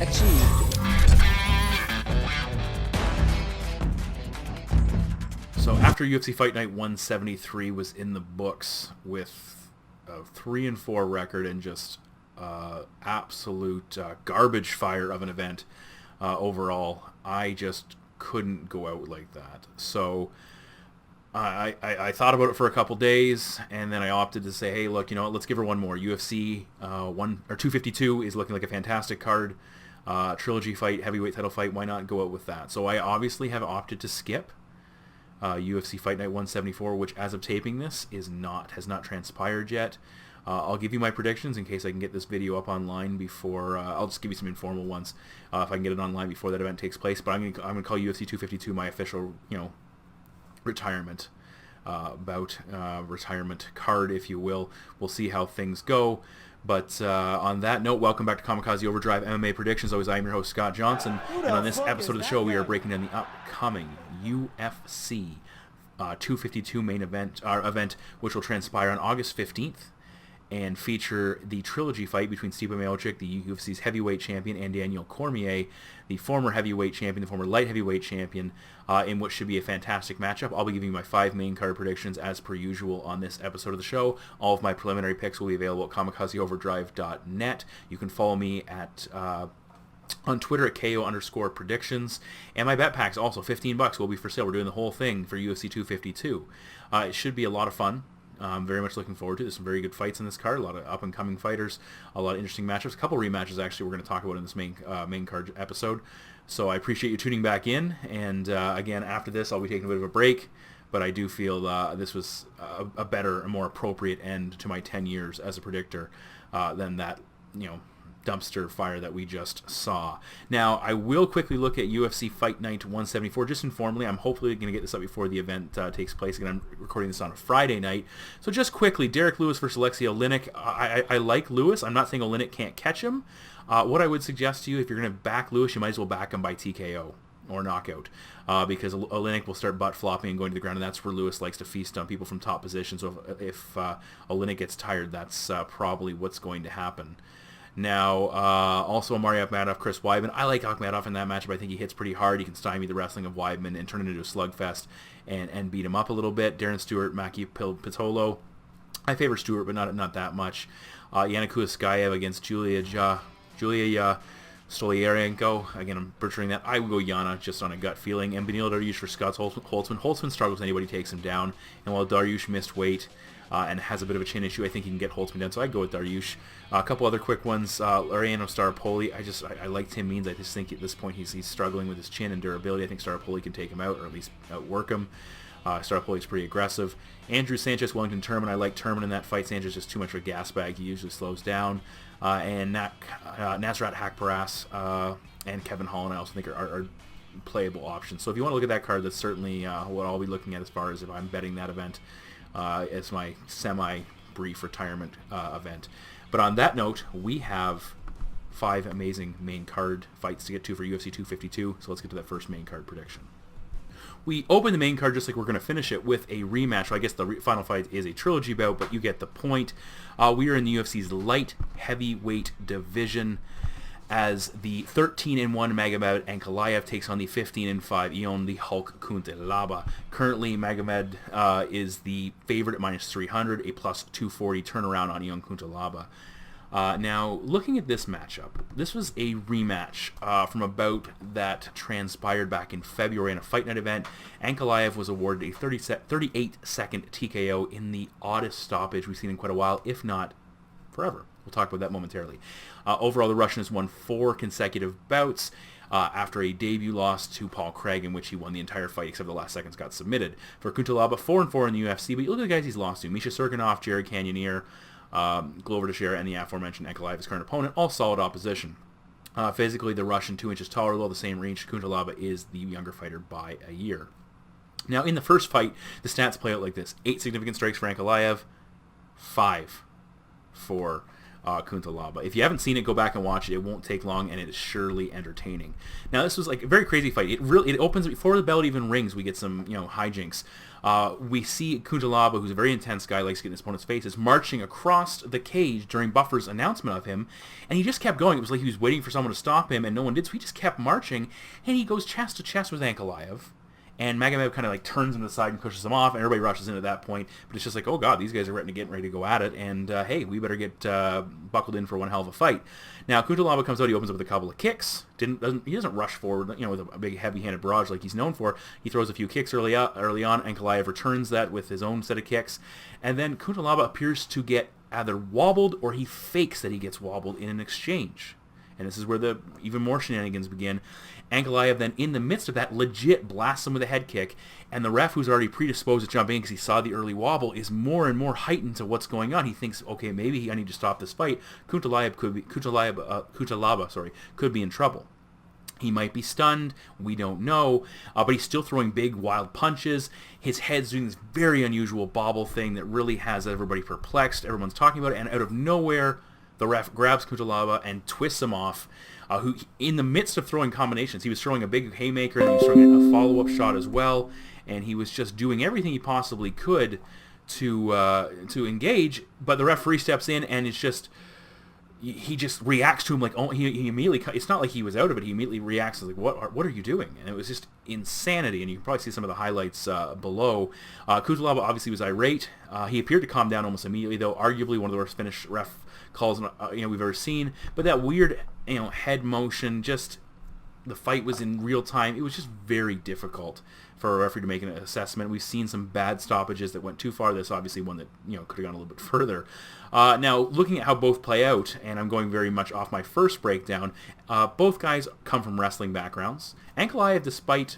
achieved. So after UFC Fight Night 173 was in the books with a 3-4 record and just absolute garbage fire of an event overall, I just couldn't go out like that. So I thought about it for a couple days, and then I opted to say, hey, look, you know what, let's give her one more. UFC 252 is looking like a fantastic card. Trilogy fight, heavyweight title fight, why not go out with that? So I obviously have opted to skip UFC Fight Night 174, which as of taping this has not transpired yet. I'll give you my predictions in case I can get this video up online before. I'll just give you some informal ones if I can get it online before that event takes place. But I'm gonna call UFC 252 my official, retirement retirement card, if you will. We'll see how things go. But on that note, welcome back to Kamikaze Overdrive MMA Predictions. Always, I am your host, Scott Johnson. And on this episode of the show, we are breaking down the upcoming UFC 252 main event, which will transpire on August 15th and feature the trilogy fight between Stipe Miocic, the UFC's heavyweight champion, and Daniel Cormier, the former heavyweight champion, the former light heavyweight champion, in what should be a fantastic matchup. I'll be giving you my 5 main card predictions as per usual on this episode of the show. All of my preliminary picks will be available at kamikazeoverdrive.net. You can follow me at on Twitter at KO_predictions. And my bet packs, also $15 will be for sale. We're doing the whole thing for UFC 252. It should be a lot of fun. I'm very much looking forward to it. There's some very good fights in this card, a lot of up-and-coming fighters, a lot of interesting matchups, a couple rematches actually we're going to talk about in this main card episode. So I appreciate you tuning back in, and again, after this I'll be taking a bit of a break, but I do feel this was a better and more appropriate end to my 10 years as a predictor than that, dumpster fire that we just saw. Now, I will quickly look at UFC Fight Night 174, just informally. I'm hopefully going to get this up before the event takes place. Again, I'm recording this on a Friday night. So just quickly, Derek Lewis versus Alexei Oleinik. I like Lewis. I'm not saying Oleinik can't catch him. What I would suggest to you, if you're going to back Lewis, you might as well back him by TKO or knockout, because Oleinik will start butt flopping and going to the ground, and that's where Lewis likes to feast on people from top positions. So if Oleinik gets tired, that's probably what's going to happen. Now, also Amari Akhmadov, Chris Weidman. I like Akhmadov in that matchup. I think he hits pretty hard. He can stymie the wrestling of Weidman and turn it into a slugfest and beat him up a little bit. Darren Stewart, Maki Pitolo. I favor Stewart, but not that much. Yana Kuiskayev against Julia Stolyarenko. Again, I'm butchering that. I would go Yana just on a gut feeling. And Beneil Dariush for Scott Holtzman. Holtzman struggles. Anybody takes him down. And while Dariush missed weight and has a bit of a chin issue, I think he can get Holtzman down. So I'd go with Dariush. A couple other quick ones. Ariano Staropoli. I like Tim Means. I just think at this point he's struggling with his chin and durability. I think Staropoli can take him out, or at least outwork him. Staropoli's pretty aggressive. Andrew Sanchez, Wellington Turman. I like Turman in that fight. Sanchez is just too much of a gas bag. He usually slows down. And Nasrat Hakparas and Kevin Holland I also think are playable options. So if you want to look at that card, that's certainly what I'll be looking at as far as if I'm betting that event as my semi-brief retirement event. But on that note, we have 5 amazing main card fights to get to for UFC 252. So let's get to that first main card prediction. We open the main card just like we're going to finish it with a rematch. So I guess the final fight is a trilogy bout, but you get the point. We are in the UFC's light heavyweight division as the 13-1 Magomed Ankalaev takes on the 15-5 Ion the Hulk Cutelaba. Currently, Magomed is the favorite at -300, a +240 turnaround on Ion Cutelaba. Now, looking at this matchup, this was a rematch from a bout that transpired back in February in a Fight Night event. Ankalaev was awarded a 38-second TKO in the oddest stoppage we've seen in quite a while, if not forever. We'll talk about that momentarily. Overall, the Russian has won 4 consecutive bouts after a debut loss to Paul Craig, in which he won the entire fight except the last seconds got submitted. For Cutelaba, 4-4 in the UFC, but you look at the guys he's lost to. Misha Serkinov, Jared Cannonier, Glover Teixeira, and the aforementioned Ankalaev, his current opponent, all solid opposition. Physically, the Russian 2 inches taller, although the same reach. Cutelaba is the younger fighter by a year. Now, in the first fight, the stats play out like this. 8 significant strikes for Ankalaev, 5 for Cutelaba. If you haven't seen it, go back and watch it. It won't take long, and it is surely entertaining. Now, this was like a very crazy fight. It opens before the bell even rings. We get some hijinks. We see Cutelaba, who's a very intense guy, likes getting his opponent's faces, marching across the cage during Buffer's announcement of him, and he just kept going. It was like he was waiting for someone to stop him, and no one did, so he just kept marching, and he goes chest to chest with Ankalaev. And Magomed kind of like turns him to the side and pushes him off, and everybody rushes in at that point. But it's just like, oh god, these guys are getting ready to go at it, and hey, we better get buckled in for one hell of a fight. Now Cutelaba comes out, he opens up with a couple of kicks. He doesn't rush forward, with a big heavy-handed barrage like he's known for. He throws a few kicks early on. Ankalaev returns that with his own set of kicks, and then Cutelaba appears to get either wobbled or he fakes that he gets wobbled in an exchange. And this is where the even more shenanigans begin. Ankalaev then, in the midst of that, legit blasts him with a head kick, and the ref, who's already predisposed to jump in because he saw the early wobble, is more and more heightened to what's going on. He thinks, okay, maybe I need to stop this fight. Cutelaba could be in trouble. He might be stunned, we don't know, but he's still throwing big, wild punches. His head's doing this very unusual bobble thing that really has everybody perplexed. Everyone's talking about it, and out of nowhere, the ref grabs Cutelaba and twists him off, who, in the midst of throwing combinations, he was throwing a big haymaker, and he was throwing a follow-up shot as well, and he was just doing everything he possibly could to engage, but the referee steps in, and it's just... he just reacts to him like, oh, he immediately, it's not like he was out of it, he immediately reacts like, what are you doing? And it was just insanity, and you can probably see some of the highlights below. Cutelaba obviously was irate. He appeared to calm down almost immediately, though arguably one of the worst Finnish ref calls we've ever seen. But that weird head motion, just the fight was in real time. It was just very difficult for a referee to make an assessment. We've seen some bad stoppages that went too far. This obviously one that could have gone a little bit further. Now, looking at how both play out, and I'm going very much off my first breakdown, both guys come from wrestling backgrounds. Ankalaev, despite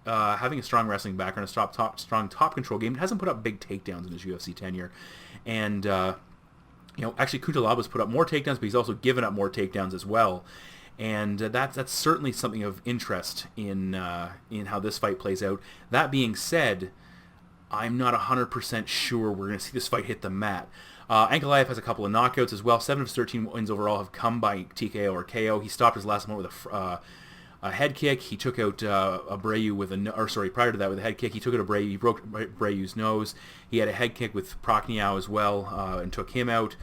having a strong wrestling background, a strong top control game, hasn't put up big takedowns in his UFC tenure. And, actually Cutelaba's put up more takedowns, but he's also given up more takedowns as well. And that's certainly something of interest in how this fight plays out. That being said, I'm not 100% sure we're going to see this fight hit the mat. Ankalaev has a couple of knockouts as well. 7 of his 13 wins overall have come by TKO or KO. He stopped his last one with a head kick. He took out Abreu with prior to that with a head kick. He took out Abreu. He broke Abreu's nose. He had a head kick with Prochniau as well and took him out.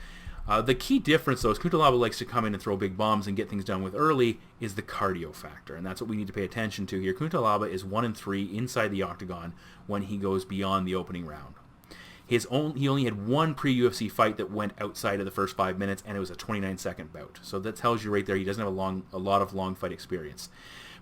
The key difference, though, is Cutelaba likes to come in and throw big bombs and get things done with early, is the cardio factor, and that's what we need to pay attention to here. Cutelaba is 1-3 inside the octagon when he goes beyond the opening round. He only had one pre-UFC fight that went outside of the first 5 minutes, and it was a 29-second bout. So that tells you right there he doesn't have a lot of long fight experience.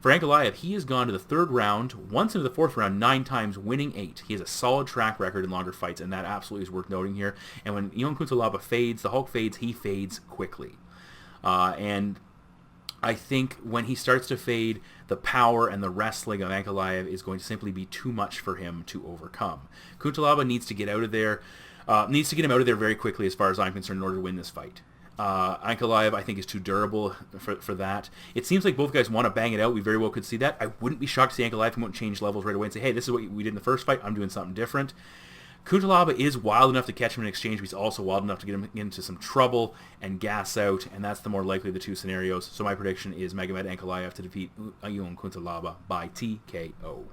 For Ankalaev, he has gone to the third round, once into the fourth round, 9 times, winning 8. He has a solid track record in longer fights, and that absolutely is worth noting here. And when Cutelaba fades, the Hulk fades, he fades quickly. And I think when he starts to fade, the power and the wrestling of Ankalaev is going to simply be too much for him to overcome. Cutelaba needs to get out of there, needs to get him out of there very quickly as far as I'm concerned in order to win this fight. Ankalaev, I think, is too durable for that. It seems like both guys want to bang it out. We very well could see that. I wouldn't be shocked to see Ankalaev come out and change levels right away and say, hey, this is what we did in the first fight. I'm doing something different. Cutelaba is wild enough to catch him in exchange, but he's also wild enough to get him into some trouble and gas out, and that's the more likely of the two scenarios. So my prediction is Magomed Ankalaev to defeat Cutelaba by TKO.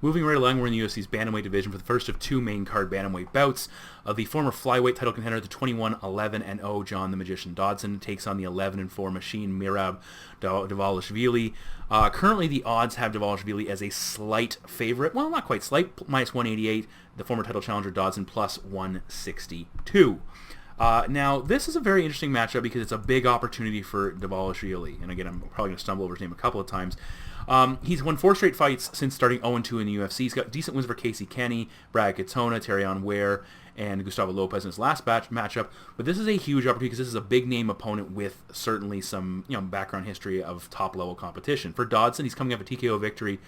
Moving right along, we're in the UFC's bantamweight division for the first of 2 main card bantamweight bouts. The former flyweight title contender, the 21-11-0 John the Magician Dodson, takes on the 11-4 machine Merab Dvalishvili. Currently, the odds have Dvalishvili as a slight favorite. Well, not quite slight, minus 188. The former title challenger Dodson plus 162. Now, this is a very interesting matchup because it's a big opportunity for Dvalishvili. And again, I'm probably going to stumble over his name a couple of times. He's won 4 straight fights since starting 0-2 in the UFC. He's got decent wins for Casey Kenny, Brad Katona, Terrion Ware, and Gustavo Lopez in his last matchup. But this is a huge opportunity because this is a big-name opponent with certainly some background history of top-level competition. For Dodson, he's coming off a TKO victory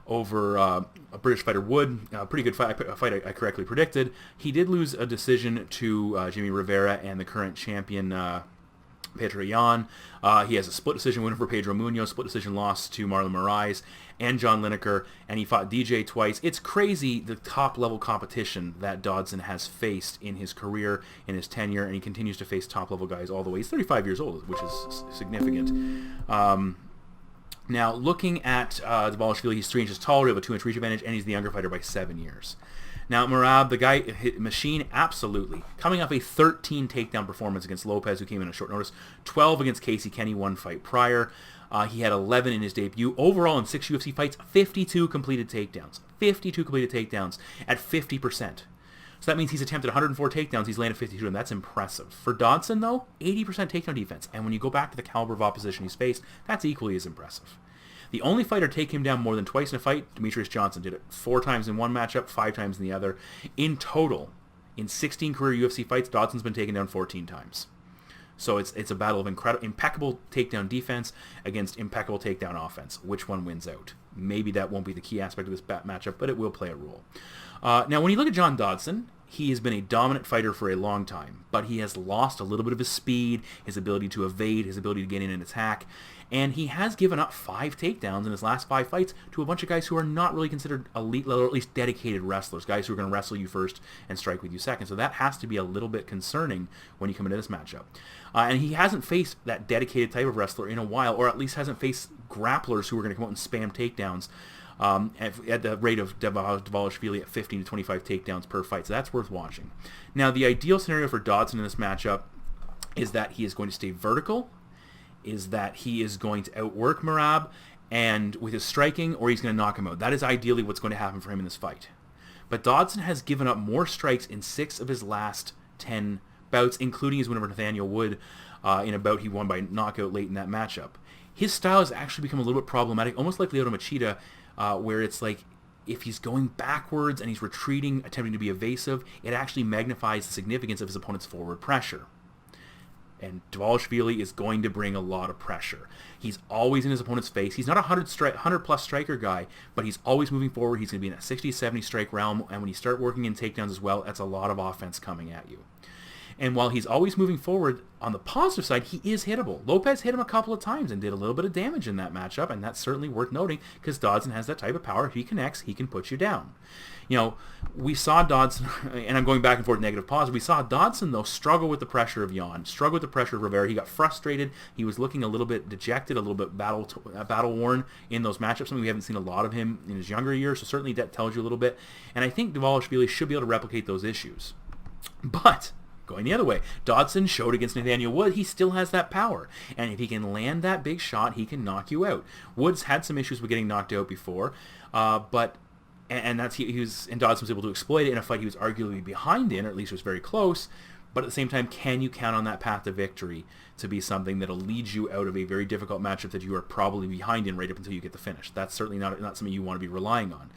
over a British fighter Wood. Pretty good fight, a fight I correctly predicted. He did lose a decision to Jimmy Rivera and the current champion Petr Yan. He has a split decision win for Pedro Munoz, split decision loss to Marlon Moraes and John Lineker, and he fought DJ twice. It's crazy the top-level competition that Dodson has faced in his career, in his tenure, and he continues to face top-level guys all the way. He's 35 years old, which is significant. Now, looking at Dvalishvili, he's 3 inches taller, we have a 2-inch reach advantage, and he's the younger fighter by 7 years. Now, Merab, the guy, machine, absolutely. Coming off a 13 takedown performance against Lopez, who came in on short notice. 12 against Casey Kenny, 1 fight prior. He had 11 in his debut. Overall, in 6 UFC fights, 52 completed takedowns. 52 completed takedowns at 50%. So that means he's attempted 104 takedowns. He's landed 52, and that's impressive. For Dodson, though, 80% takedown defense. And when you go back to the caliber of opposition he's faced, that's equally as impressive. The only fighter to take him down more than twice in a fight, Demetrius Johnson, did it 4 times in one matchup, 5 times in the other. In total, in 16 career UFC fights, Dodson's been taken down 14 times. So it's a battle of impeccable takedown defense against impeccable takedown offense. Which one wins out? Maybe that won't be the key aspect of this matchup, but it will play a role. Now, when you look at John Dodson, he has been a dominant fighter for a long time, but he has lost a little bit of his speed, his ability to evade, his ability to get in and attack, and he has given up 5 takedowns in his last 5 fights to a bunch of guys who are not really considered elite level, or at least dedicated wrestlers, guys who are going to wrestle you first and strike with you second. So that has to be a little bit concerning when you come into this matchup. And he hasn't faced that dedicated type of wrestler in a while, or at least hasn't faced grapplers who are going to come out and spam takedowns at the rate of Dvalishvili at 15 to 25 takedowns per fight. So that's worth watching. Now, the ideal scenario for Dodson in this matchup is that he is going to stay vertical, is that he is going to outwork Merab and with his striking, or he's going to knock him out. That is ideally what's going to happen for him in this fight. But Dodson has given up more strikes in 6 of his last 10 bouts, including his win over Nathaniel Wood in a bout he won by knockout late in that matchup. His style has actually become a little bit problematic, almost like Lyoto Machida, where it's like if he's going backwards and he's retreating, attempting to be evasive, it actually magnifies the significance of his opponent's forward pressure. And Dvalishvili is going to bring a lot of pressure. He's always in his opponent's face. He's not a 100-plus striker guy, but he's always moving forward. He's going to be in that 60-70 strike realm, and when you start working in takedowns as well, that's a lot of offense coming at you. And while he's always moving forward, on the positive side, he is hittable. Lopez hit him a couple of times and did a little bit of damage in that matchup, and that's certainly worth noting because Dodson has that type of power. If he connects, he can put you down. You know, we saw Dodson, and I'm going back and forth negative positive, we saw Dodson, though, struggle with the pressure of Yan, struggle with the pressure of Rivera. He got frustrated. He was looking a little bit dejected, a little bit battle-worn in those matchups. Something we haven't seen a lot of him in his younger years, so certainly that tells you a little bit. And I think Dvalishvili should be able to replicate those issues. But going the other way, Dodson showed against Nathaniel Wood he still has that power, and if he can land that big shot, he can knock you out. Woods had some issues with getting knocked out before, but that's and Dodson was able to exploit it in a fight he was arguably behind in, or at least was very close. But at the same time, can you count on that path to victory to be something that'll lead you out of a very difficult matchup that you are probably behind in right up until you get the finish? That's certainly not something you want to be relying on.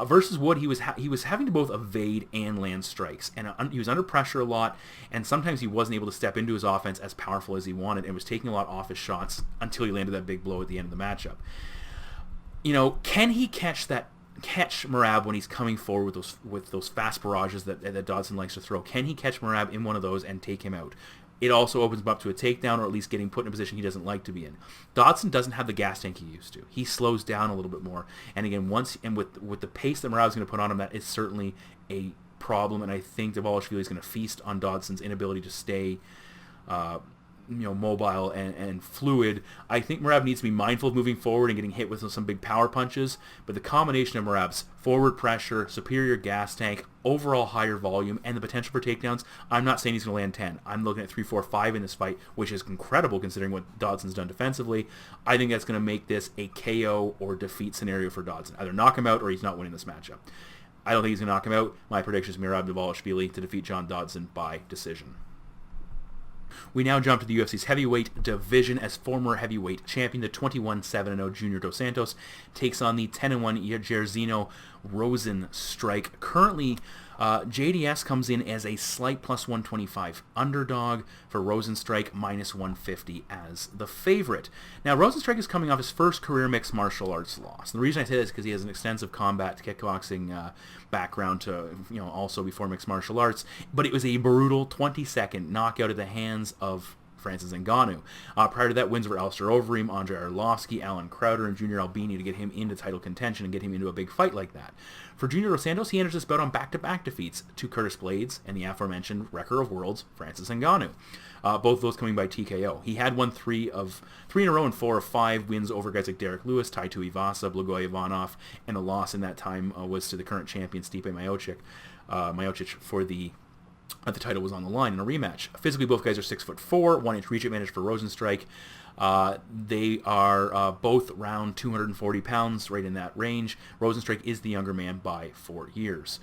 Versus Wood, he was having to both evade and land strikes, and he was under pressure a lot, and sometimes he wasn't able to step into his offense as powerful as he wanted, and was taking a lot off his shots until he landed that big blow at the end of the matchup. You know, can he catch Merab when he's coming forward with those fast barrages that Dodson likes to throw? Can he catch Merab in one of those and take him out? It also opens him up to a takedown, or at least getting put in a position he doesn't like to be in. Dodson doesn't have the gas tank he used to. He slows down a little bit more. And again, with the pace that Merab's going to put on him, that is certainly a problem. And I think Dvalishvili is going to feast on Dodson's inability to stay mobile and fluid. I think Merab needs to be mindful of moving forward and getting hit with some big power punches, but the combination of Merab's forward pressure, superior gas tank, overall higher volume, and the potential for takedowns, I'm not saying he's going to land 10. I'm looking at 3, 4, 5 in this fight, which is incredible considering what Dodson's done defensively. I think that's going to make this a KO or defeat scenario for Dodson. Either knock him out or he's not winning this matchup. I don't think he's going to knock him out. My prediction is Merab Dvalishvili to defeat John Dodson by decision. We now jump to the UFC's heavyweight division as former heavyweight champion, the 21-7-0 Junior Dos Santos, takes on the 10-1 Jairzinho Rozenstruik. Currently, JDS comes in as a slight plus 125 underdog for Rozenstruik, minus 150 as the favorite. Now, Rozenstruik is coming off his first career mixed martial arts loss. And the reason I say that is because he has an extensive combat kickboxing background to, also before mixed martial arts. But it was a brutal 20-second knockout at the hands of Francis Ngannou. Prior to that, wins over Alistair Overeem, Andrei Arlovski, Alan Crowder, and Junior Albini to get him into title contention and get him into a big fight like that. For Junior Dos Santos, he enters this bout on back-to-back defeats to Curtis Blades and the aforementioned Wrecker of Worlds, Francis Ngannou. Both of those coming by TKO. He had won three in a row and 4 of 5 wins over guys like Derek Lewis, Tai Tuivasa, Blagoy Ivanov, and the loss in that time was to the current champion Stipe Miocic for the title was on the line in a rematch. Physically, both guys are 6'4", 1-inch reach advantage for Rozenstruik. They are both around 240 pounds, right in that range. Rozenstruik is the younger man by 4 years.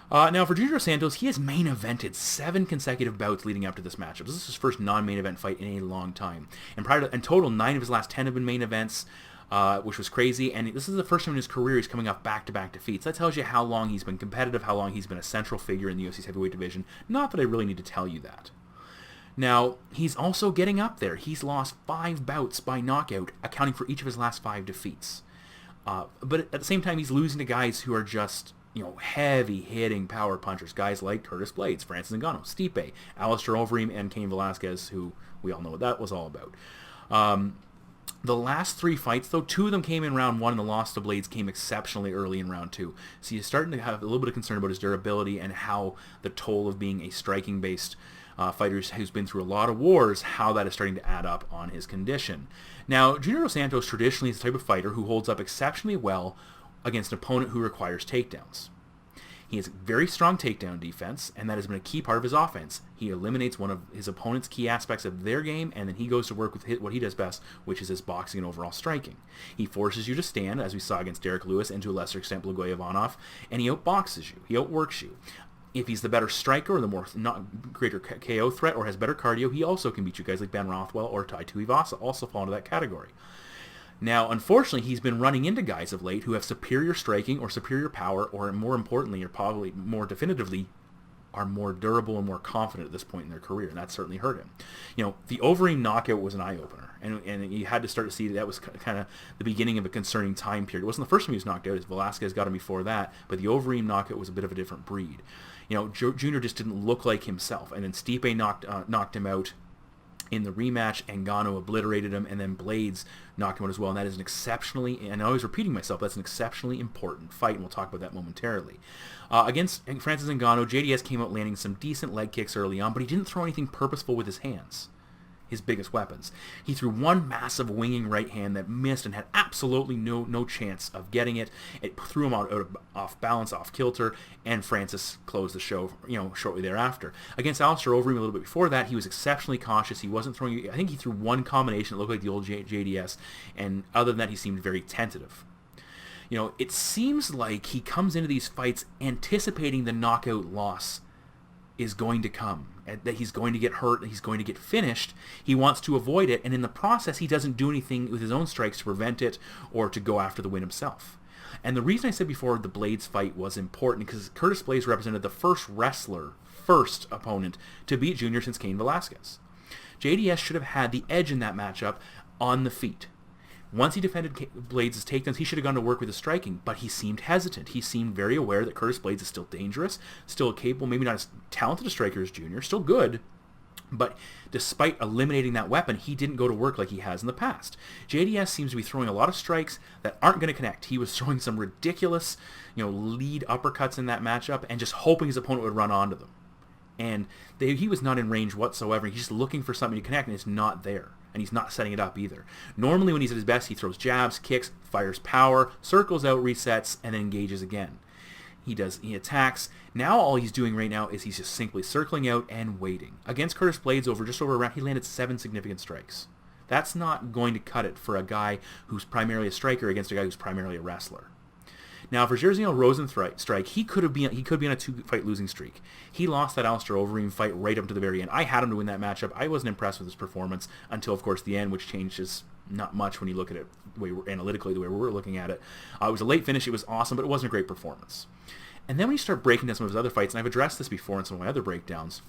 Now, for Junior Dos Santos, he has main evented 7 consecutive bouts leading up to this matchup. This is his first non-main event fight in a long time. And in total, 9 of his last 10 have been main events, which was crazy. And this is the first time in his career he's coming off back-to-back defeats. That tells you how long he's been competitive, how long he's been a central figure in the UFC's heavyweight division. Not that I really need to tell you that. Now, he's also getting up there. He's lost 5 bouts by knockout, accounting for each of his last 5 defeats. But at the same time, he's losing to guys who are just, heavy-hitting power punchers. Guys like Curtis Blades, Francis Ngannou, Stipe, Alistair Overeem, and Cain Velasquez, who we all know what that was all about. The last 3 fights, though, 2 of them came in round 1, and the loss to Blades came exceptionally early in round 2. So you're starting to have a little bit of concern about his durability and how the toll of being a striking-based fighter who's been through a lot of wars, how that is starting to add up on his condition. Now, Junior Dos Santos traditionally is the type of fighter who holds up exceptionally well against an opponent who requires takedowns. He has very strong takedown defense, and that has been a key part of his offense. He eliminates one of his opponent's key aspects of their game, and then he goes to work with what he does best, which is his boxing and overall striking. He forces you to stand, as we saw against Derek Lewis, and to a lesser extent Blagoy Ivanov, and he outboxes you. He outworks you. If he's the better striker or the greater KO threat or has better cardio, he also can beat you. Guys like Ben Rothwell or Tai Tuivasa also fall into that category. Now, unfortunately, he's been running into guys of late who have superior striking or superior power, or more importantly, or probably more definitively, are more durable and more confident at this point in their career, and that certainly hurt him. The Overeem knockout was an eye-opener, and you had to start to see that was kind of the beginning of a concerning time period. It wasn't the first time he was knocked out, as Velasquez got him before that, but the Overeem knockout was a bit of a different breed. Junior just didn't look like himself, and then Stipe knocked him out in the rematch. Ngannou obliterated him, and then Blades knocked him out as well, and that is an exceptionally, and I'm always repeating myself, that's an exceptionally important fight, and we'll talk about that momentarily. Against Francis Ngannou, JDS came out landing some decent leg kicks early on, but he didn't throw anything purposeful with his hands, his biggest weapons. He threw one massive winging right hand that missed and had absolutely no chance of getting it. It threw him off balance, off kilter, and Francis closed the show, shortly thereafter. Against Alistair Overeem a little bit before that, he was exceptionally cautious. He wasn't throwing, I think he threw one combination that looked like the old JDS, and other than that, he seemed very tentative. It seems like he comes into these fights anticipating the knockout loss is going to come, that he's going to get hurt, he's going to get finished. He wants to avoid it, and in the process, he doesn't do anything with his own strikes to prevent it or to go after the win himself. And the reason I said before the Blades fight was important, because Curtis Blades represented the first opponent to beat Junior since Cain Velasquez. JDS should have had the edge in that matchup on the feet. Once he defended Blades' takedowns, he should have gone to work with his striking, but he seemed hesitant. He seemed very aware that Curtis Blades is still dangerous, still capable, maybe not as talented a striker as Junior, still good, but despite eliminating that weapon, he didn't go to work like he has in the past. JDS seems to be throwing a lot of strikes that aren't going to connect. He was throwing some ridiculous, lead uppercuts in that matchup and just hoping his opponent would run onto them. And he was not in range whatsoever. He's just looking for something to connect, and it's not there. And he's not setting it up either. Normally when he's at his best, he throws jabs, kicks, fires power, circles out, resets, and then engages again. He attacks. Now all he's doing right now is he's just simply circling out and waiting. Against Curtis Blades, just over a round, he landed 7 significant strikes. That's not going to cut it for a guy who's primarily a striker against a guy who's primarily a wrestler. Now, for Jairzinho Rozenstruik, he could be on a 2-fight losing streak. He lost that Alistair Overeem fight right up to the very end. I had him to win that matchup. I wasn't impressed with his performance until, of course, the end, which changes not much when you look at it analytically the way we're looking at it. It was a late finish. It was awesome, but it wasn't a great performance. And then when you start breaking down some of his other fights, and I've addressed this before in some of my other breakdowns,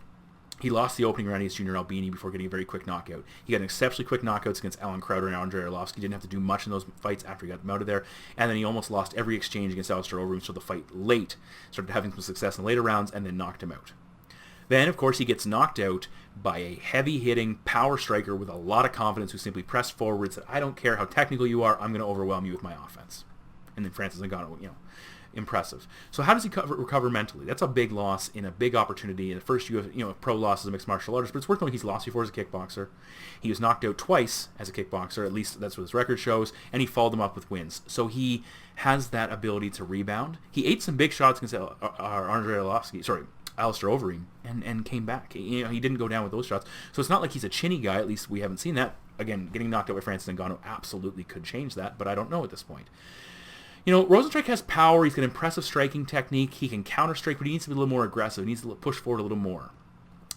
he lost the opening round against Junior Albini before getting a very quick knockout. He got an exceptionally quick knockouts against Alan Crowder and Andrei Arlovski. He didn't have to do much in those fights after he got them out of there. And then he almost lost every exchange against Alistair Overeem, so the fight late started having some success in the later rounds and then knocked him out. Then, of course, he gets knocked out by a heavy-hitting power striker with a lot of confidence who simply pressed forward and said, I don't care how technical you are, I'm going to overwhelm you with my offense. And then Francis Ngannou, impressive. So how does he recover mentally? That's a big loss in a big opportunity. In the first pro loss as a mixed martial artist, but it's worth knowing he's lost before as a kickboxer. He was knocked out twice as a kickboxer, at least that's what his record shows, and he followed them up with wins. So he has that ability to rebound. He ate some big shots against Alistair Overeem, and came back. He didn't go down with those shots. So it's not like he's a chinny guy, at least we haven't seen that. Again, getting knocked out by Francis Ngannou absolutely could change that, but I don't know at this point. Rozenstruik has power. He's got impressive striking technique. He can counter-strike, but he needs to be a little more aggressive. He needs to push forward a little more.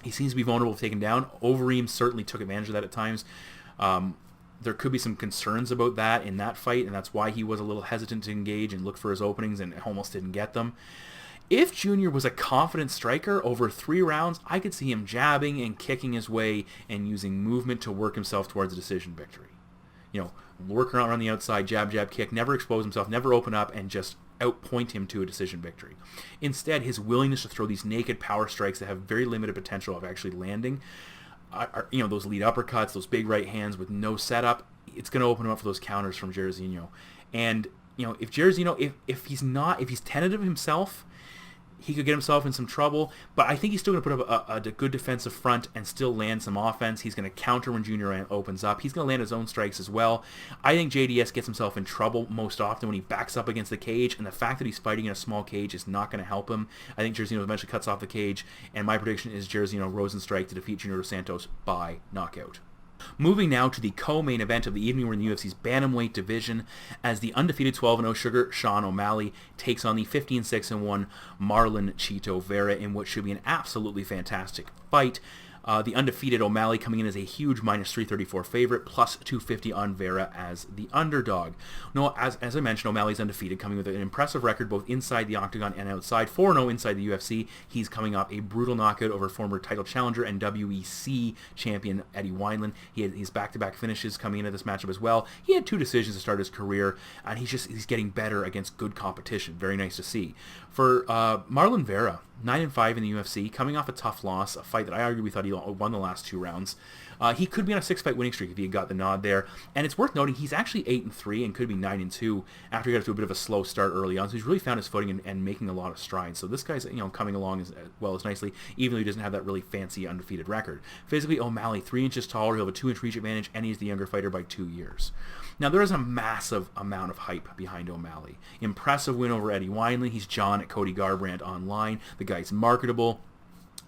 He seems to be vulnerable to taken down. Overeem certainly took advantage of that at times. There could be some concerns about that in that fight, and that's why he was a little hesitant to engage and look for his openings and almost didn't get them. If Junior was a confident striker over 3 rounds, I could see him jabbing and kicking his way and using movement to work himself towards a decision victory. Work around on the outside, jab, jab, kick, never expose himself, never open up, and just outpoint him to a decision victory. Instead, his willingness to throw these naked power strikes that have very limited potential of actually landing, those lead uppercuts, those big right hands with no setup, it's going to open him up for those counters from Jairzinho. And, if Jairzinho, if he's tentative himself, he could get himself in some trouble, but I think he's still going to put up a good defensive front and still land some offense. He's going to counter when Junior opens up. He's going to land his own strikes as well. I think JDS gets himself in trouble most often when he backs up against the cage, and the fact that he's fighting in a small cage is not going to help him. I think Jairzinho eventually cuts off the cage, and my prediction is Jairzinho Rozenstruik to defeat Junior Dos Santos by knockout. Moving now to the co-main event of the evening, we're in the UFC's bantamweight division as the undefeated 12-0 Sugar Sean O'Malley takes on the 15-6-1 Marlon Chito Vera in what should be an absolutely fantastic fight. The undefeated O'Malley coming in as a huge minus 334 favorite, plus 250 on Vera as the underdog. No, as I mentioned, O'Malley's undefeated, coming with an impressive record both inside the octagon and outside. 4-0 inside the UFC. He's coming off a brutal knockout over former title challenger and WEC champion Eddie Wineland. He had his back-to-back finishes coming into this matchup as well. He had 2 decisions to start his career, and he's getting better against good competition. Very nice to see. For Marlon Vera, 9-5 in the UFC, coming off a tough loss, a fight that I arguably thought he won the last 2 rounds. He could be on a 6-fight winning streak if he had got the nod there. And it's worth noting he's actually 8-3 and could be 9-2 after he got to a bit of a slow start early on. So he's really found his footing and making a lot of strides. So this guy's coming along as well as nicely, even though he doesn't have that really fancy undefeated record. Physically, O'Malley 3 inches taller, he'll have a 2-inch reach advantage, and he's the younger fighter by 2 years. Now, there is a massive amount of hype behind O'Malley. Impressive win over Eddie Wineland. He's John at Cody Garbrandt online. The guy's marketable.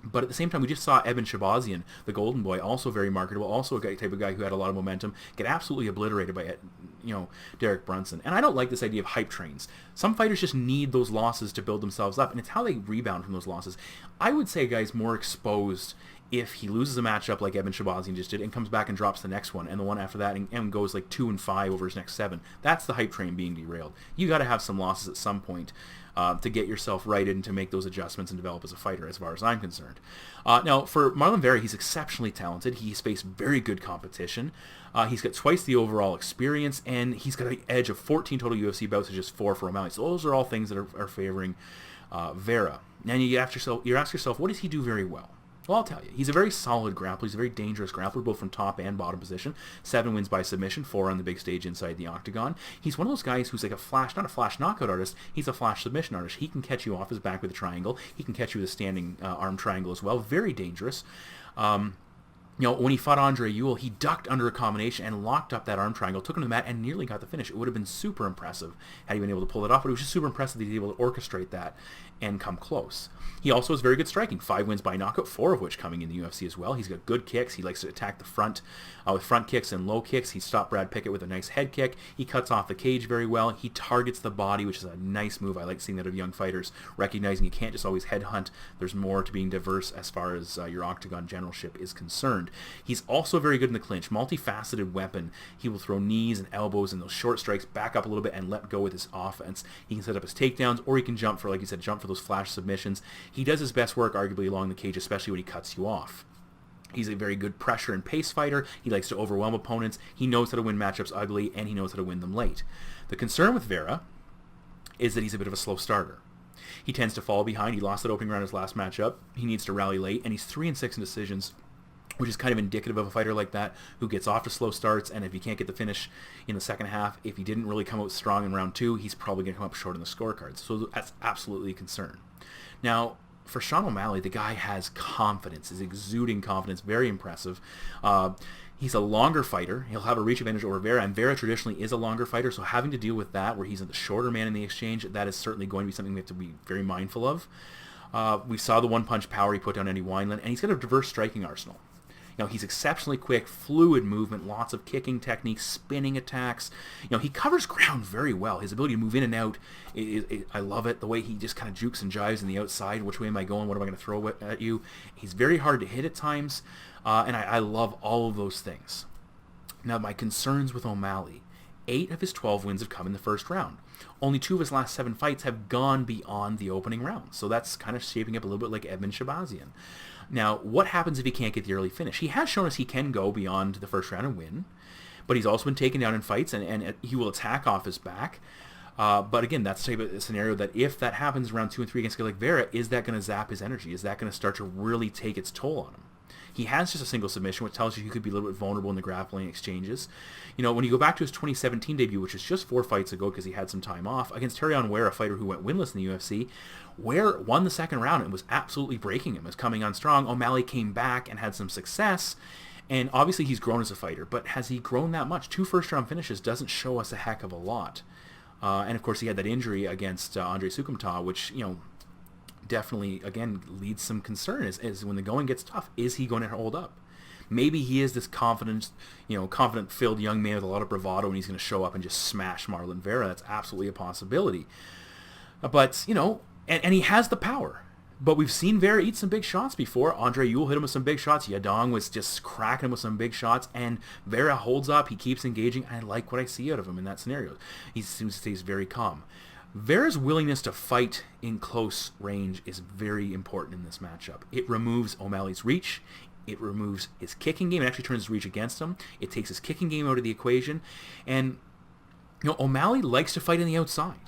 But at the same time, we just saw Eben Shabazian, the golden boy, also very marketable, also a type of guy who had a lot of momentum, get absolutely obliterated by Derek Brunson. And I don't like this idea of hype trains. Some fighters just need those losses to build themselves up, and it's how they rebound from those losses. I would say a guy's more exposed if he loses a matchup like Eben Shabazian just did and comes back and drops the next one and the one after that and goes like 2-5 over his next 7. That's the hype train being derailed. You got to have some losses at some point to get yourself righted and to make those adjustments and develop as a fighter, as far as I'm concerned. Now, for Marlon Vera, he's exceptionally talented. He's faced very good competition. He's got twice the overall experience, and he's got an edge of 14 total UFC bouts to just 4 for O'Malley. So those are all things that are favoring Vera. Now you ask yourself, what does he do very well? Well, I'll tell you. He's a very solid grappler. He's a very dangerous grappler, both from top and bottom position. 7 wins by submission, 4 on the big stage inside the octagon. He's one of those guys who's like not a flash knockout artist, he's a flash submission artist. He can catch you off his back with a triangle. He can catch you with a standing arm triangle as well. Very dangerous. When he fought Andre Ewell, he ducked under a combination and locked up that arm triangle, took him to the mat, and nearly got the finish. It would have been super impressive had he been able to pull it off, but it was just super impressive that he was able to orchestrate that and come close. He also has very good striking, 5 wins by knockout, 4 of which coming in the UFC as well. He's got good kicks. He likes to attack the front with front kicks and low kicks. He stopped Brad Pickett with a nice head kick. He cuts off the cage very well. He targets the body, which is a nice move. I like seeing that of young fighters, recognizing you can't just always headhunt. There's more to being diverse as far as your octagon generalship is concerned. He's also very good in the clinch, multifaceted weapon. He will throw knees and elbows and those short strikes, back up a little bit and let go with his offense. He can set up his takedowns, or he can jump for, like you said, jump for those flash submissions. He does his best work arguably along the cage, especially when he cuts you off. He's a very good pressure and pace fighter. He likes to overwhelm opponents. He knows how to win matchups ugly, and he knows how to win them late. The concern with Vera is that he's a bit of a slow starter. He tends to fall behind. He lost that opening round his last matchup. He needs to rally late, and he's 3-6 in decisions, which is kind of indicative of a fighter like that who gets off to slow starts, and if he can't get the finish in the second half, if he didn't really come out strong in round 2, he's probably going to come up short in the scorecards. So that's absolutely a concern. Now, for Sean O'Malley, the guy has confidence, is exuding confidence, very impressive. He's a longer fighter. He'll have a reach advantage over Vera, and Vera traditionally is a longer fighter, so having to deal with that, where he's the shorter man in the exchange, that is certainly going to be something we have to be very mindful of. We saw the one-punch power he put down Eddie Wineland, and he's got a diverse striking arsenal. He's exceptionally quick, fluid movement, lots of kicking techniques, spinning attacks. He covers ground very well. His ability to move in and out, I love it. The way he just kind of jukes and jives in the outside. Which way am I going? What am I going to throw at you? He's very hard to hit at times, and I love all of those things. Now, my concerns with O'Malley. 8 of his 12 wins have come in the first round. Only 2 of his last 7 fights have gone beyond the opening round. So that's kind of shaping up a little bit like Edmund Shabazian. Now, what happens if he can't get the early finish? He has shown us he can go beyond the first round and win, but he's also been taken down in fights, and he will attack off his back. But again, that's the type of scenario that if that happens round 2 and 3 against a guy like Vera, is that going to zap his energy? Is that going to start to really take its toll on him? He has just a single submission, which tells you he could be a little bit vulnerable in the grappling exchanges. When you go back to his 2017 debut, which is just 4 fights ago because he had some time off, against Terrion Ware, a fighter who went winless in the UFC, Ware won the second round and was absolutely breaking him, was coming on strong. O'Malley came back and had some success, and obviously he's grown as a fighter, but has he grown that much? 2 first-round finishes doesn't show us a heck of a lot. And of course he had that injury against Andre Sukumta, which, definitely, again, leads some concern is when the going gets tough, is he going to hold up? Maybe he is this confident-filled young man with a lot of bravado, and he's going to show up and just smash Marlon Vera. That's absolutely a possibility. But, and he has the power. But we've seen Vera eat some big shots before. Andre Ewell hit him with some big shots. Yadong was just cracking him with some big shots. And Vera holds up. He keeps engaging. I like what I see out of him in that scenario. He seems to stay very calm. Vera's willingness to fight in close range is very important in this matchup. It removes O'Malley's reach. It removes his kicking game. It actually turns his reach against him. It takes his kicking game out of the equation. And, O'Malley likes to fight in the outside.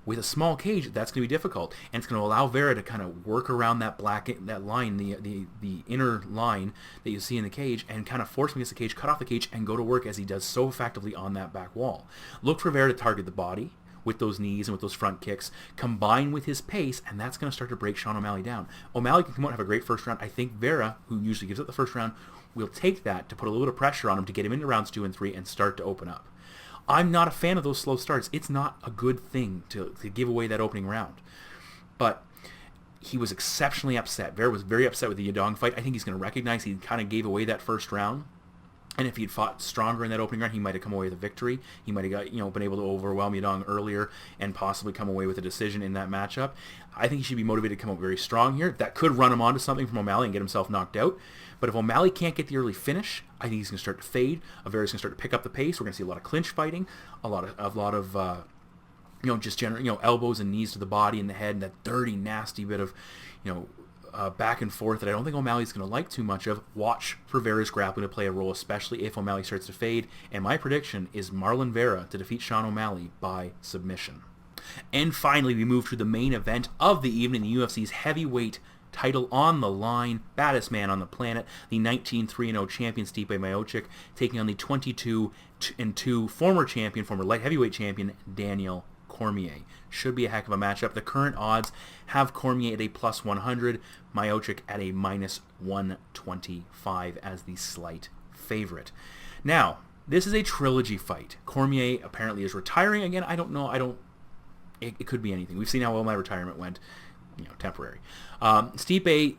With a small cage, that's going to be difficult. And it's going to allow Vera to kind of work around that line, the inner line that you see in the cage, and kind of force him against the cage, cut off the cage, and go to work as he does so effectively on that back wall. Look for Vera to target the body with those knees and with those front kicks, combine with his pace, and that's going to start to break Sean O'Malley down. O'Malley can come out and have a great first round. I think Vera, who usually gives up the first round, will take that to put a little bit of pressure on him to get him into rounds 2 and 3 and start to open up. I'm not a fan of those slow starts. It's not a good thing to give away that opening round. But he was exceptionally upset. Vera was very upset with the Yadong fight. I think he's going to recognize he kind of gave away that first round. And if he'd fought stronger in that opening round, he might have come away with a victory. He might have been able to overwhelm Yadong earlier and possibly come away with a decision in that matchup. I think he should be motivated to come out very strong here. That could run him onto something from O'Malley and get himself knocked out. But if O'Malley can't get the early finish, I think he's going to start to fade. Vera's going to start to pick up the pace. We're going to see a lot of clinch fighting, a lot of just general, elbows and knees to the body and the head, and that dirty, nasty bit of, back and forth that I don't think O'Malley's going to like too much of. Watch for Vera's grappling to play a role, especially if O'Malley starts to fade. And my prediction is Marlon Vera to defeat Sean O'Malley by submission. And finally, we move to the main event of the evening, the UFC's heavyweight title on the line, baddest man on the planet, the 19-3-0 champion Stipe Miocic, taking on the 22-2 former light heavyweight champion Daniel Cormier. Should be a heck of a matchup. The current odds have Cormier at a plus 100, Miocic at a minus 125 as the slight favorite. Now, this is a trilogy fight. Cormier apparently is retiring again. I don't know. It could be anything. We've seen how well my retirement went. Temporary. Stipe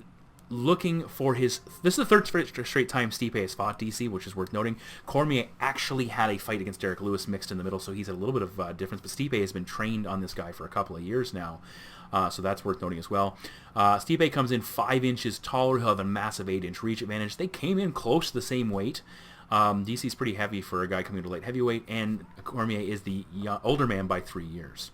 looking for his... This is the third straight time Stipe has fought DC, which is worth noting. Cormier actually had a fight against Derek Lewis mixed in the middle, so he's a little bit of difference. But Stipe has been trained on this guy for a couple of years now, so that's worth noting as well. Stipe comes in 5 inches taller. He'll have a massive 8-inch reach advantage. They came in close to the same weight. DC's pretty heavy for a guy coming to light heavyweight, and Cormier is the older man by 3 years.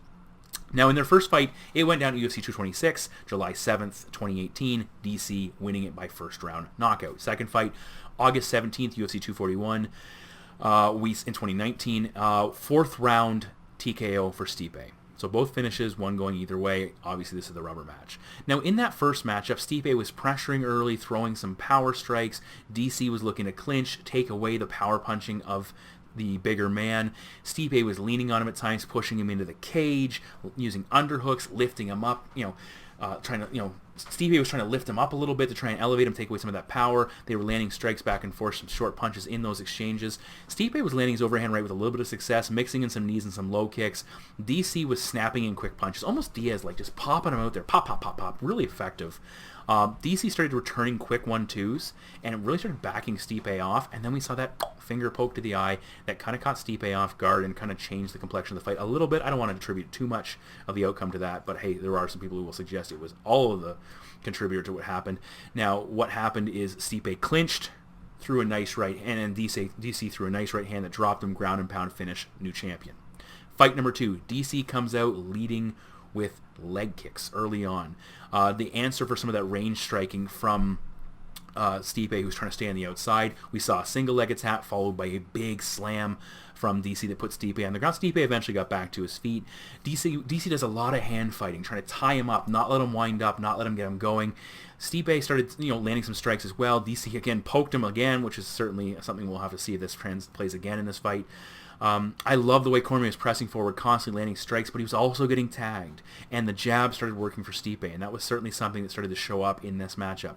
Now, in their first fight, it went down to UFC 226, July 7th, 2018, DC winning it by first round knockout. Second fight, August 17th, UFC 241, in 2019, fourth round TKO for Stipe. So both finishes, one going either way. Obviously, this is the rubber match. Now, in that first matchup, Stipe was pressuring early, throwing some power strikes. DC was looking to clinch, take away the power punching of the bigger man. Stipe was leaning on him at times, pushing him into the cage, using underhooks, lifting him up, Stipe was trying to lift him up a little bit to try and elevate him, take away some of that power. They were landing strikes back and forth, some short punches in those exchanges. Stipe was landing his overhand right with a little bit of success, mixing in some knees and some low kicks. DC was snapping in quick punches, almost Diaz-like, just popping him out there, pop, pop, pop, pop, really effective. DC started returning quick 1-2s, and it really started backing Stipe off, and then we saw that finger poke to the eye that kind of caught Stipe off guard and kind of changed the complexion of the fight a little bit. I don't want to attribute too much of the outcome to that, but hey, there are some people who will suggest it was all of the contributor to what happened. Now, what happened is Stipe clinched, threw a nice right hand, and DC threw a nice right hand that dropped him, ground and pound finish, new champion. Fight number 2, DC comes out leading with leg kicks early on. The answer for some of that range striking from Stipe, who's trying to stay on the outside. We saw a single leg attack followed by a big slam from DC that put Stipe on the ground. Stipe eventually got back to his feet. DC does a lot of hand fighting, trying to tie him up, not let him wind up, not let him get him going. Stipe started, landing some strikes as well. DC again poked him again, which is certainly something we'll have to see if this plays again in this fight. I love the way Cormier was pressing forward, constantly landing strikes, but he was also getting tagged. And the jab started working for Stipe, and that was certainly something that started to show up in this matchup.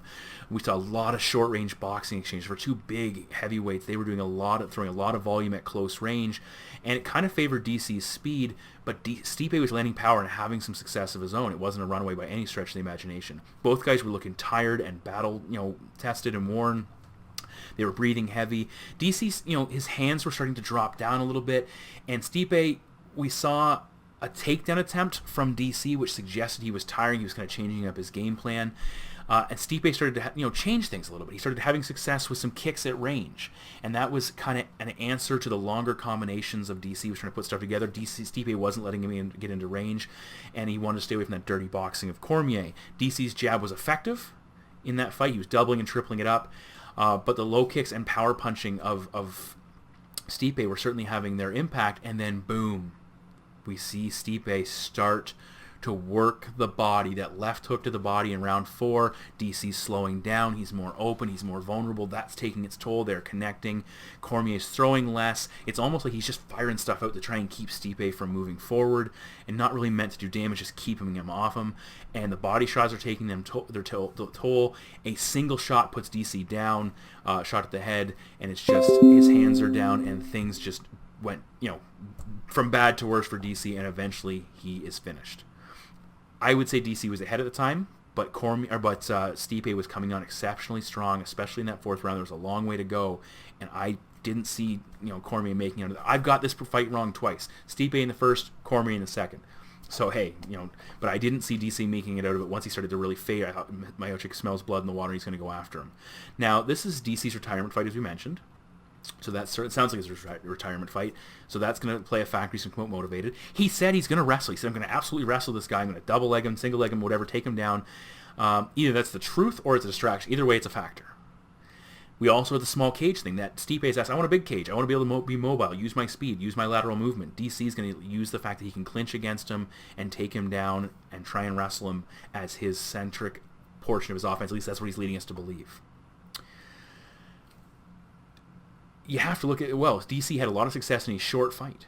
We saw a lot of short-range boxing exchanges. For two big heavyweights, they were doing throwing a lot of volume at close range, and it kind of favored DC's speed, but Stipe was landing power and having some success of his own. It wasn't a runaway by any stretch of the imagination. Both guys were looking tired and tested and worn. They were breathing heavy. DC's, his hands were starting to drop down a little bit. And Stipe, we saw a takedown attempt from DC, which suggested he was tiring. He was kind of changing up his game plan. And Stipe started to, change things a little bit. He started having success with some kicks at range. And that was kind of an answer to the longer combinations of DC. He was trying to put stuff together. Stipe wasn't letting him get into range. And he wanted to stay away from that dirty boxing of Cormier. DC's jab was effective in that fight. He was doubling and tripling it up. But the low kicks and power punching of Stipe were certainly having their impact. And then, boom, we see Stipe start to work the body, that left hook to the body in round 4. DC's slowing down. He's more open. He's more vulnerable. That's taking its toll. They're connecting. Cormier's throwing less. It's almost like he's just firing stuff out to try and keep Stipe from moving forward, and not really meant to do damage, just keeping him off him. And the body shots are taking their toll. A single shot puts DC down, shot at the head, and it's just his hands are down, and things just went, from bad to worse for DC, and eventually he is finished. I would say DC was ahead at the time, but Stipe was coming on exceptionally strong, especially in that 4th round. There was a long way to go, and I didn't see Cormier making it. I've got this fight wrong twice. Stipe in the first, Cormier in the second. So hey, but I didn't see DC making it out of it once he started to really fade. I thought Miocic smells blood in the water. He's going to go after him. Now this is DC's retirement fight, as we mentioned. So it sounds like it's a retirement fight. So that's going to play a factor. He's going to come out motivated. He said he's going to wrestle. He said, I'm going to absolutely wrestle this guy. I'm going to double leg him, single leg him, whatever, take him down. Either that's the truth or it's a distraction. Either way, it's a factor. We also have the small cage thing that Stipe's asked, I want a big cage. I want to be able to be mobile, use my speed, use my lateral movement. DC is going to use the fact that he can clinch against him and take him down and try and wrestle him as his centric portion of his offense. At least that's what he's leading us to believe. You have to look at it well. DC had a lot of success in a short fight.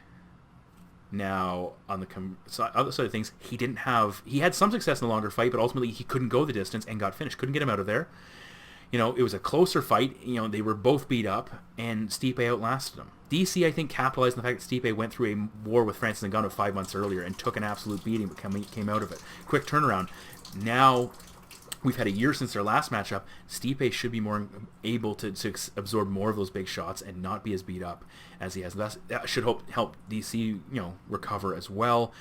Now, on the other side of things, he had some success in the longer fight, but ultimately he couldn't go the distance and got finished. Couldn't get him out of there. It was a closer fight. They were both beat up, and Stipe outlasted him. DC, I think, capitalized on the fact that Stipe went through a war with Francis Ngannou 5 months earlier and took an absolute beating, but came out of it. Quick turnaround. Now, we've had a year since their last matchup. Stipe should be more able to absorb more of those big shots and not be as beat up as he has. That should help DC, recover as well.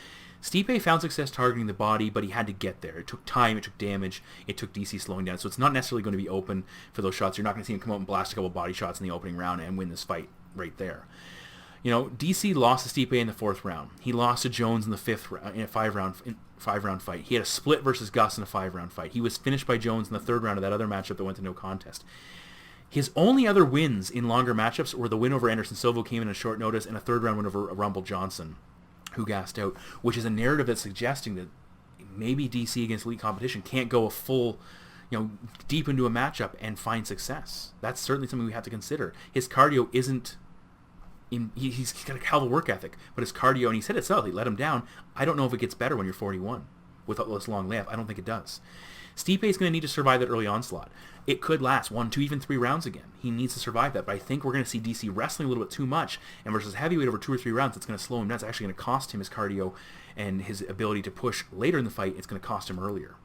Stipe found success targeting the body, but he had to get there. It took time, it took damage, it took DC slowing down. So it's not necessarily going to be open for those shots. You're not going to see him come out and blast a couple body shots in the opening round and win this fight right there. DC lost to Stipe in the 4th round. He lost to Jones in the 5th round in a 5-round fight. He had a split versus Gus in a 5-round fight. He was finished by Jones in the 3rd round of that other matchup that went to no contest. His only other wins in longer matchups were the win over Anderson Silva, came in a short notice, and a 3rd round win over Rumble Johnson. who gassed out, which is a narrative that's suggesting that maybe DC against elite competition can't go a full, deep into a matchup and find success. That's certainly something we have to consider. His cardio isn't he's got a hell of a work ethic, but his cardio, and he said it himself, he let him down. I don't know if it gets better when you're 41 with all this long layup. I don't think it does. Stipe is going to need to survive that early onslaught. It could last 1, 2, even 3 rounds again. He needs to survive that, but I think we're going to see DC wrestling a little bit too much, and versus heavyweight over 2 or 3 rounds, it's going to slow him down. It's actually going to cost him his cardio and his ability to push later in the fight. It's going to cost him earlier.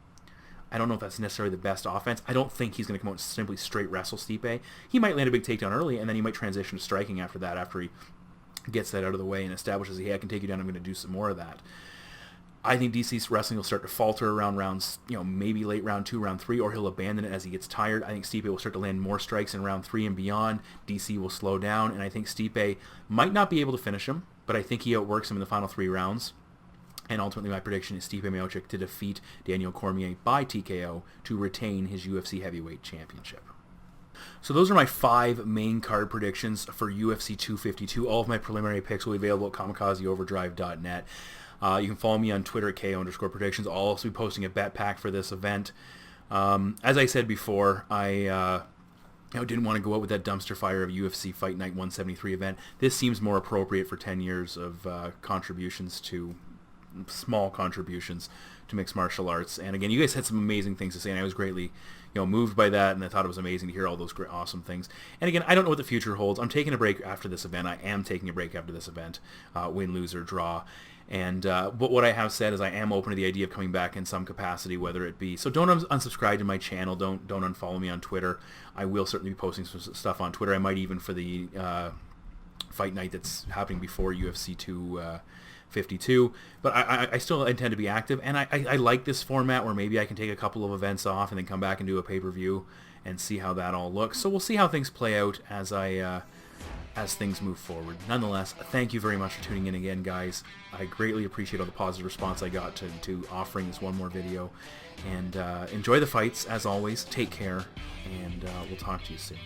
I don't know if that's necessarily the best offense. I don't think he's going to come out and simply straight wrestle Stipe. He might land a big takedown early, and then he might transition to striking after that, after he gets that out of the way and establishes, hey, I can take you down, I'm going to do some more of that. I think DC's wrestling will start to falter around rounds, maybe late round 2, round 3, or he'll abandon it as he gets tired. I think Stipe will start to land more strikes in round 3 and beyond. DC will slow down, and I think Stipe might not be able to finish him, but I think he outworks him in the final 3 rounds. And ultimately, my prediction is Stipe Miocic to defeat Daniel Cormier by TKO to retain his UFC heavyweight championship. So those are my 5 main card predictions for UFC 252. All of my preliminary picks will be available at kamikazeoverdrive.net. You can follow me on Twitter at KO_predictions. I'll also be posting a bet pack for this event. As I said before, I didn't want to go out with that dumpster fire of UFC Fight Night 173 event. This seems more appropriate for 10 years of small contributions to mixed martial arts. And again, you guys had some amazing things to say, and I was greatly moved by that, and I thought it was amazing to hear all those great, awesome things. And again, I don't know what the future holds. I'm taking a break after this event. I am taking a break after this event, win, lose, or draw. And but what I have said is I am open to the idea of coming back in some capacity, whether it be, so don't unsubscribe to my channel, don't unfollow me on Twitter. I will certainly be posting some stuff on Twitter. I might even for the fight night that's happening before UFC 252, but I still intend to be active, and I like this format where maybe I can take a couple of events off and then come back and do a pay-per-view and see how that all looks. So we'll see how things play out as things move forward. Nonetheless, thank you very much for tuning in again, guys. I greatly appreciate all the positive response I got to offering this one more video, and enjoy the fights as always. Take care, and we'll talk to you soon.